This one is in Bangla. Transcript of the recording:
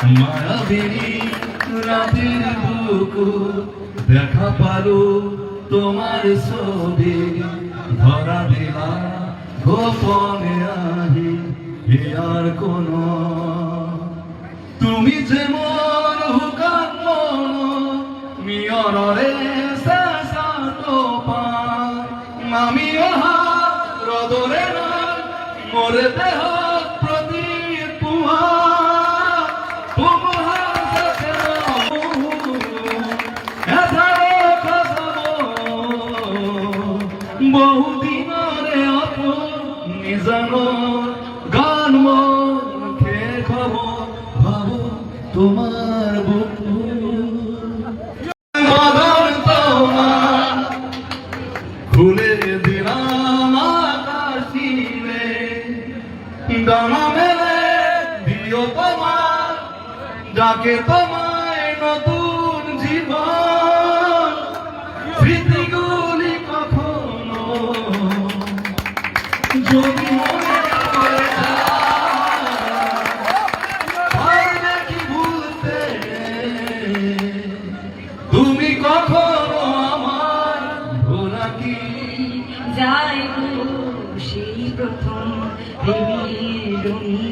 মায়াবিনী রাতের বুকু দেখা পারো তোমার ছবি ধরা দিলা গোপনে আহি আর কোন তুমি যেমন হুকাম মিয়রে সাসাতো পা মামিও হা রদরে না মোরে দেহ প্রতি পুয়া বহুদিনরে নিজানো গান মুখে খবর ভাবো তোমার বুকু বদন তোমার খুলে দিলাম আকাশিলে ডানা মেলে দিও তোমার ডাকে তোমায় নতুন জীবন স্মৃতিগুলি কখনো যদি মনে পড়ে পারবে কি ভুলতে তুমি কখনো আমার ভোলা কি যাই সেই প্রথম প্রেমের